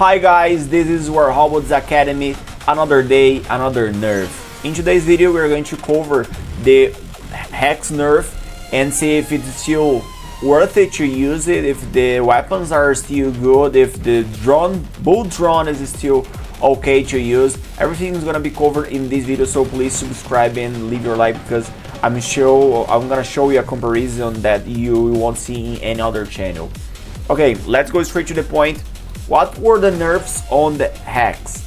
Hi guys, this is War Robots Academy, another day, another Nerf. In today's video we're going to cover the Hex Nerf and see if it's still worth it to use it, if the weapons are still good, if the bull drone is still okay to use. Everything is gonna be covered in this video, so please subscribe and leave your like because I'm gonna show you a comparison that you won't see in any other channel. Okay, let's go straight to the point. What were the nerfs on the Hex?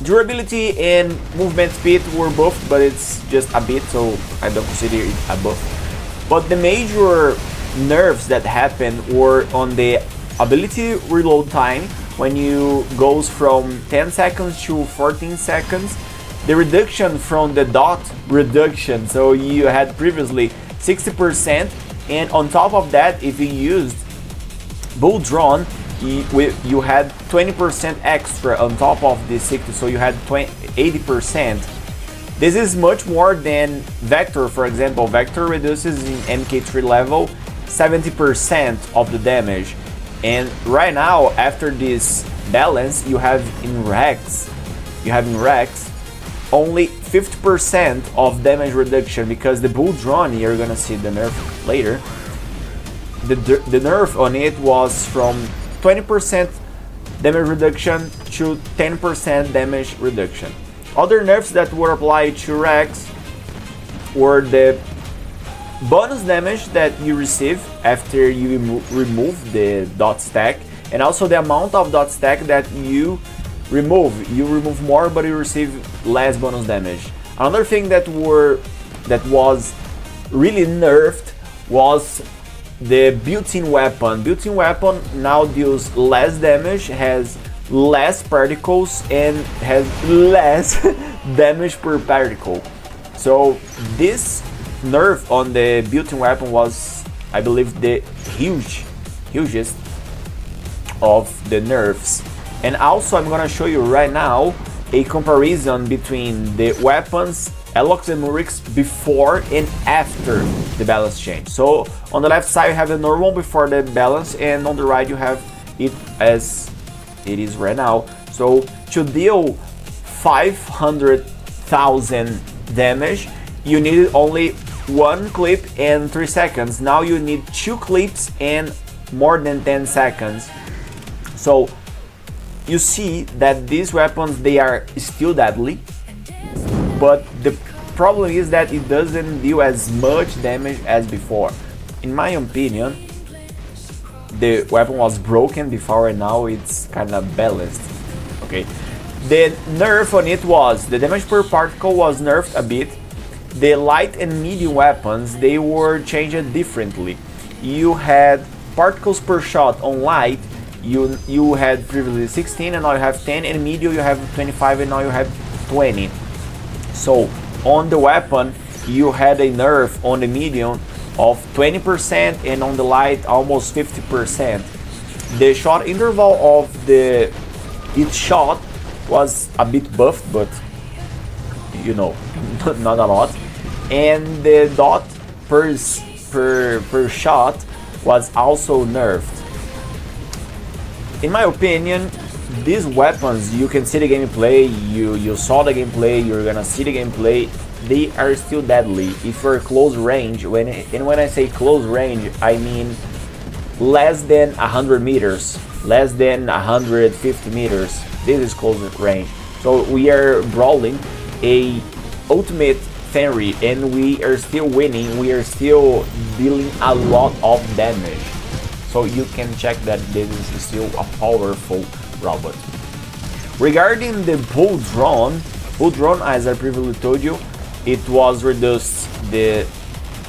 Durability and movement speed were buffed, but it's just a bit, so I don't consider it a buff. But the major nerfs that happened were on the ability reload time, when you goes from 10 seconds to 14 seconds. The reduction from the dot reduction, so you had previously 60%, and on top of that, if you used bull drone, you had 20% extra on top of the 60, so you had 80%. This is much more than Vector. For example, Vector reduces in MK3 level 70% of the damage, and right now after this balance you have in Rex only 50% of damage reduction, because the bull drone, you're gonna see the nerf later, the nerf on it was from 20% damage reduction to 10% damage reduction. Other nerfs that were applied to Rex were the bonus damage that you receive after you remove the dot stack, and also the amount of dot stack that you remove. You remove more, but you receive less bonus damage. Another thing that was really nerfed was the built-in weapon. Built-in weapon now deals less damage, has less particles, and has less damage per particle. So this nerf on the built-in weapon was, I believe, the hugest of the nerfs. And also I'm gonna show you right now a comparison between the weapons Elox and Murix before and after the balance change. So on the left side you have the normal before the balance, and on the right you have it as it is right now. So to deal 500,000 damage you needed only one clip and 3 seconds. Now you need 2 clips and more than 10 seconds. So you see that these weapons, they are still deadly, but the problem is that it doesn't deal as much damage as before. In my opinion, the weapon was broken before and now it's kind of balanced. Okay, the nerf on it was the damage per particle was nerfed a bit. The light and medium weapons, they were changed differently. You had particles per shot on light. You had previously 16 and now you have 10, and medium you have 25 and now you have 20. So on the weapon you had a nerf on the medium of 20% and on the light almost 50%. The shot interval of each shot was a bit buffed, but you know, not a lot. And the dot per shot was also nerfed. In my opinion, these weapons, you can see the gameplay, you saw the gameplay, you're gonna see the gameplay, they are still deadly if you're close range. When I say close range, I mean less than 100 meters, less than 150 meters. This is close range. So we are brawling a ultimate Fenry and we are still winning, we are still dealing a lot of damage. So you can check that this is still a powerful robot. Regarding the bull drone, as I previously told you, it was reduced the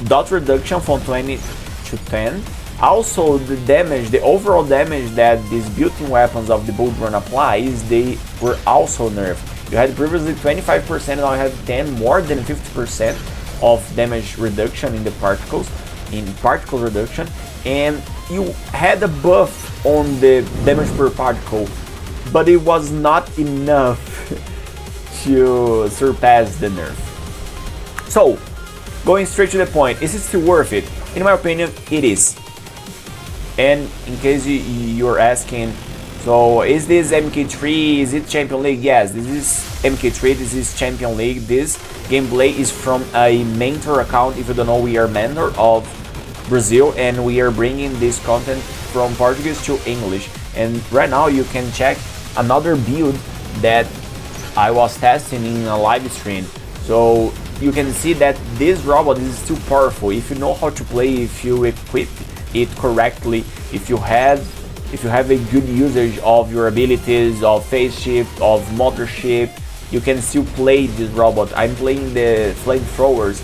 dot reduction from 20 to 10. Also the damage, the overall damage that these built-in weapons of the bull drone applies, they were also nerfed. You had previously 25% and now you have 10, more than 50% of damage reduction in the particles, particle reduction, and you had a buff on the damage per particle, but it was not enough to surpass the nerf. So, going straight to the point, is it still worth it? In my opinion, it is. And in case you're asking So is this MK3? Is it Champion League? Yes, this is MK3. This is Champion League. This gameplay is from a mentor account. If you don't know, we are mentor of Brazil, and we are bringing this content from Portuguese to English. And right now you can check another build that I was testing in a live stream. So you can see that this robot is still powerful if you know how to play, if you equip it correctly, if you have a good usage of your abilities, of phase shift, of motor shift, you can still play this robot. I'm playing the flamethrowers,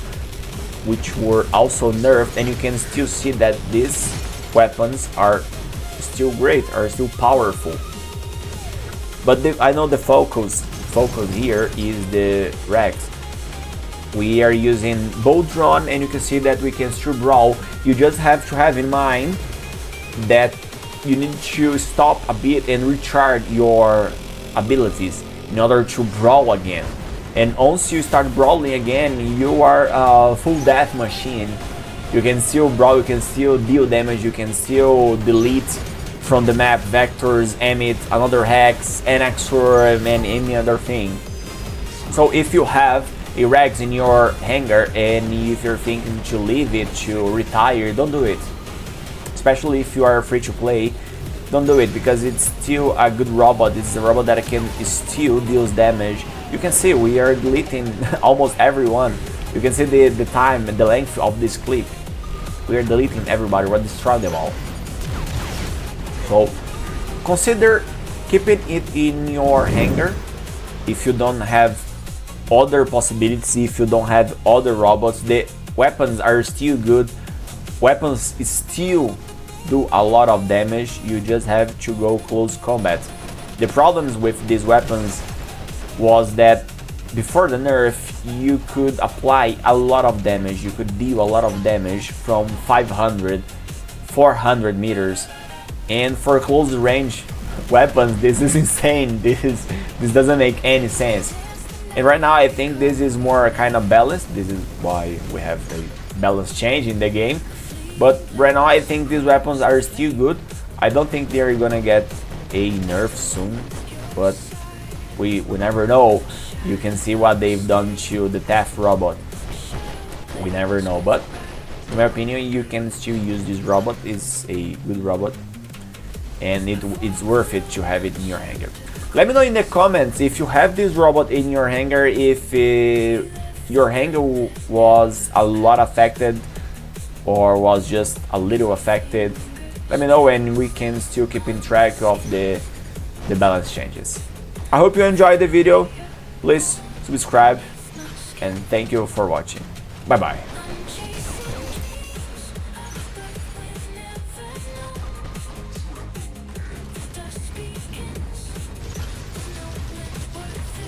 which were also nerfed, and you can still see that these weapons are still great, are still powerful. But I know the focus here is the Rex. We are using bolt drone, and you can see that we can still brawl. You just have to have in mind that you need to stop a bit and recharge your abilities in order to brawl again. And once you start brawling again, you are a full death machine. You can still brawl, you can still deal damage, you can still delete from the map vectors, emit, another hex, NXor, and any other thing. So if you have a Rex in your hangar and if you're thinking to leave it, to retire, don't do it. Especially if you are free to play, don't do it, because it's still a good robot. It's a robot that can still deal damage. You can see we are deleting almost everyone. You can see the time and the length of this clip. We are deleting everybody, we're destroying them all. So consider keeping it in your hangar if you don't have other possibilities, if you don't have other robots. The weapons are still good. Weapons still do a lot of damage. You just have to go close combat. The problems with these weapons was that before the nerf you could apply a lot of damage, you could deal a lot of damage from 500, 400 meters, and for close range weapons this is insane. This doesn't make any sense. And right now I think this is more kind of balanced. This is why we have a balance change in the game. But right now I think these weapons are still good. I don't think they're gonna get a nerf soon, but we never know. You can see what they've done to the theft robot. We never know, but in my opinion you can still use this robot. It's a good robot, and it's worth it to have it in your hangar. Let me know in the comments if you have this robot in your hangar, if your hangar was a lot affected or was just a little affected. Let me know, and we can still keep in track of the balance changes. I hope you enjoyed the video. Please subscribe, and thank you for watching. Bye bye.